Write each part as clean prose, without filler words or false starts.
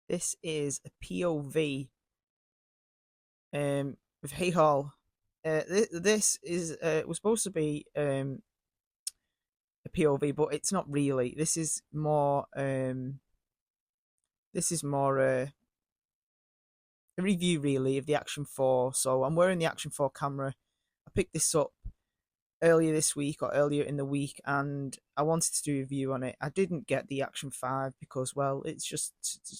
This is a POV with Haighhall. This is was supposed to be a POV, but it's not really. This is more a review really of the Action 4. So I'm wearing the Action 4 camera. I picked this up earlier this week or earlier in the week, and I wanted to do a review on it. I didn't get the Action 5 because, well, it's just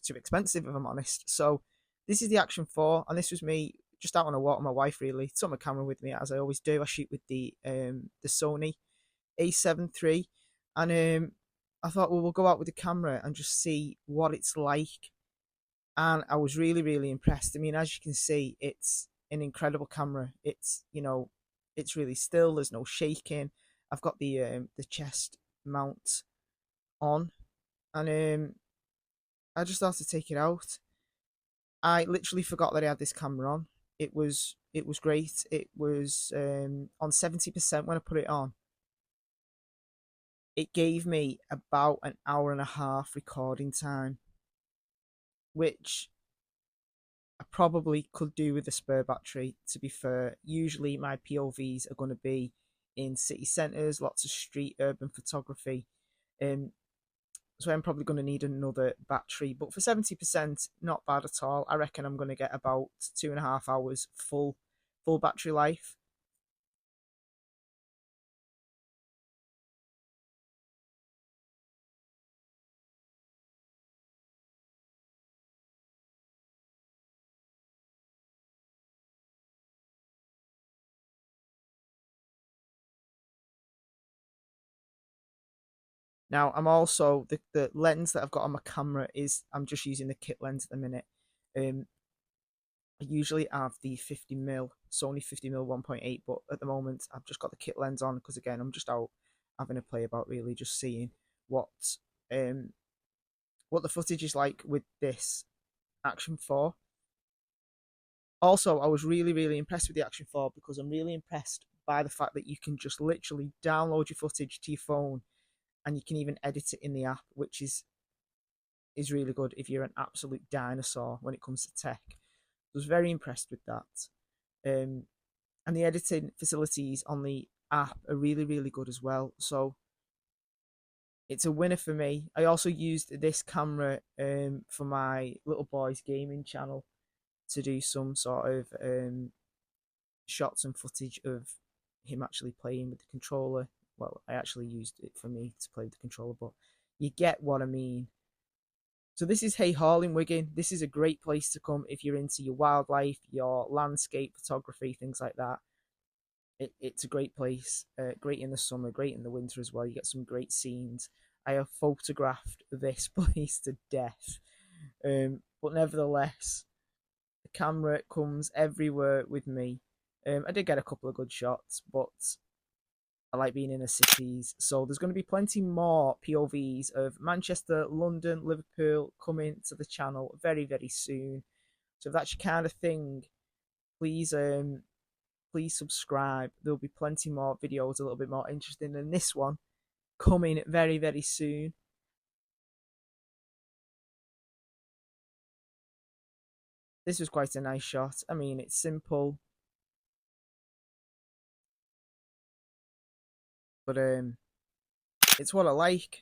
too expensive if I'm honest. So this is the Action 4, and this was me just out on a walk with my wife. Really, took my camera with me as I always do. I shoot with the Sony A7 III, and I thought, well, we'll go out with the camera and just see what it's like. And I was really impressed. I mean, as you can see, it's an incredible camera. It's really still. There's no shaking. I've got the chest mount on, and I just started to take it out. I literally forgot that I had this camera on. It was great. It was on 70% when I put it on. It gave me about an hour and a half recording time, which I probably could do with a spare battery, to be fair. Usually my POVs are going to be in city centres, lots of street urban photography. Um, so I'm probably going to need another battery. But for 70%, not bad at all. I reckon I'm going to get about 2.5 hours full battery life. Now I'm also the lens that I've got on my camera is I'm just using the kit lens at the minute. Um, I usually have the 50mm Sony 50mm 1.8, but at the moment I've just got the kit lens on because again I'm just out having a play about, really just seeing what um what the footage is like with this Action 4. Also, I was really impressed with the Action 4 because I'm really impressed by the fact that you can just literally download your footage to your phone and you can even edit it in the app, which is really good if you're an absolute dinosaur when it comes to tech. I was very impressed with that. Um, and the editing facilities on the app are really good as well. So it's a winner for me. I also used this camera for my little boy's gaming channel to do some sort of shots and footage of him actually playing with the controller. Well, I actually used it for me to play with the controller, but you get what I mean. So this is Haighhall in Wigan. This is a great place to come if you're into your wildlife, your landscape photography, things like that. It's a great place. Great in the summer, great in the winter as well. You get some great scenes. I have photographed this place to death, but nevertheless, the camera comes everywhere with me. I did get a couple of good shots, but I like being in the cities. So there's going to be plenty more POVs of Manchester, London, Liverpool coming to the channel very soon. So if that's your kind of thing, please please subscribe. There'll be plenty more videos a little bit more interesting than this one coming very soon. This was quite a nice shot. I mean, it's simple, but it's what I like.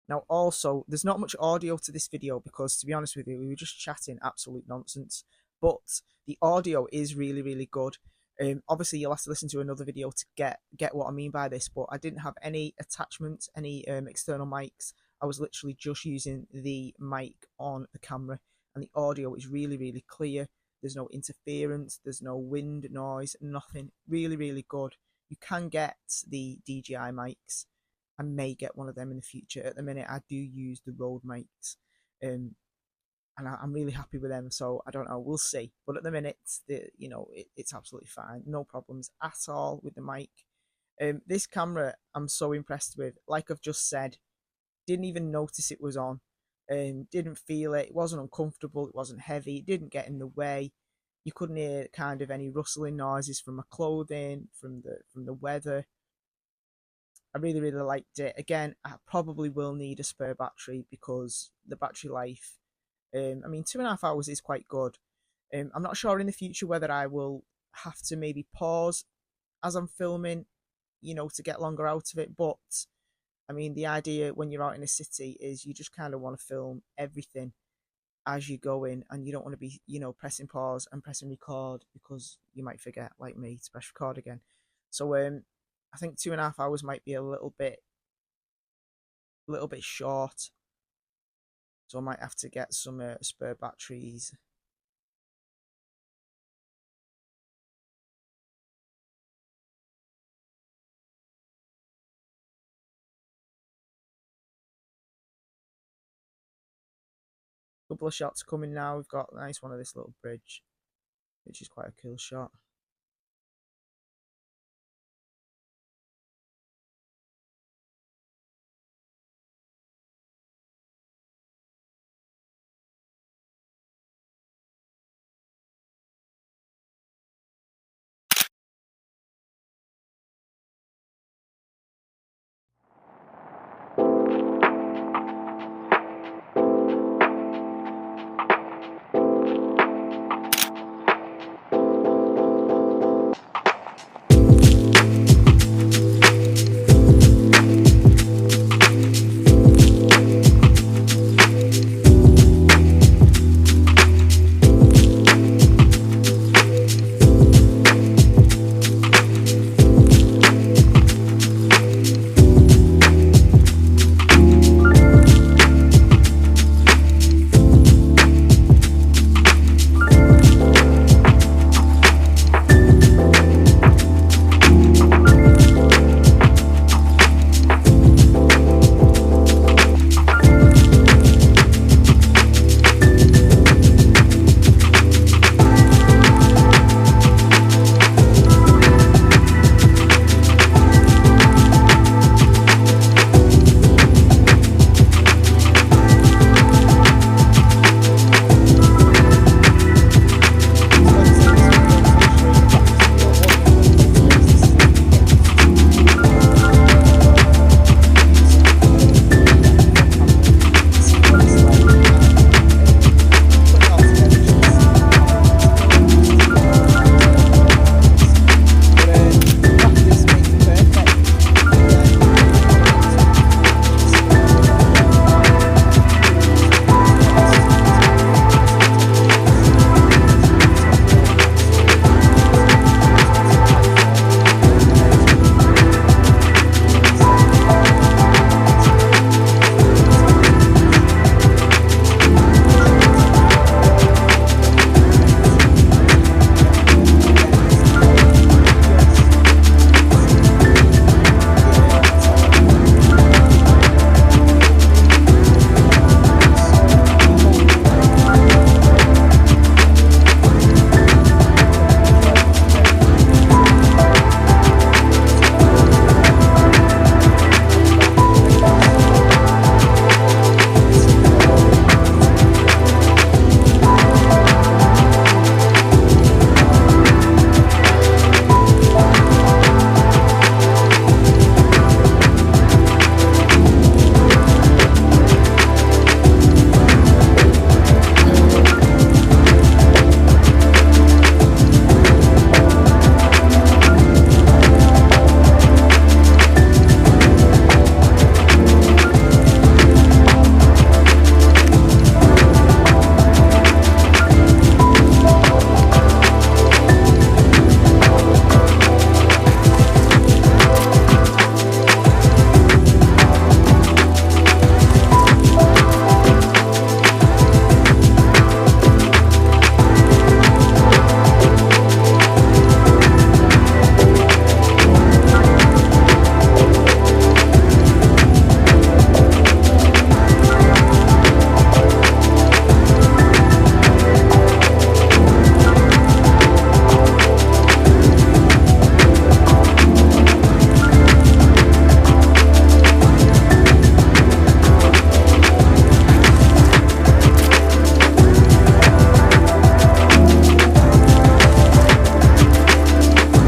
Now, also, there's not much audio to this video because, to be honest with you, we were just chatting absolute nonsense. But the audio is really good. Obviously, you'll have to listen to another video to get what I mean by this. But I didn't have any attachments, any external mics. I was literally just using the mic on the camera, and the audio is really clear. There's no interference. There's no wind noise. Nothing. Really good. You can get the DJI mics. I may get one of them in the future. At the minute, I do use the Rode mics, and I'm really happy with them. So I don't know, we'll see. But at the minute, it's absolutely fine, no problems at all with the mic. This camera, I'm so impressed with. Like I've just said, didn't even notice it was on. Didn't feel it. It wasn't uncomfortable. It wasn't heavy. It didn't get in the way. You couldn't hear kind of any rustling noises from my clothing, from the weather. I really, really liked it. Again, I probably will need a spare battery because the battery life, I mean, 2.5 hours is quite good. I'm not sure in the future whether I will have to maybe pause as I'm filming, to get longer out of it. But I mean, the idea when you're out in a city is you just kind of want to film everything as you go in, and you don't want to be, pressing pause and pressing record because you might forget, like me, to press record again. So I think 2.5 hours might be a little bit short. So I might have to get some spare batteries. Couple of shots coming now. We've got a nice one of this little bridge, which is quite a cool shot.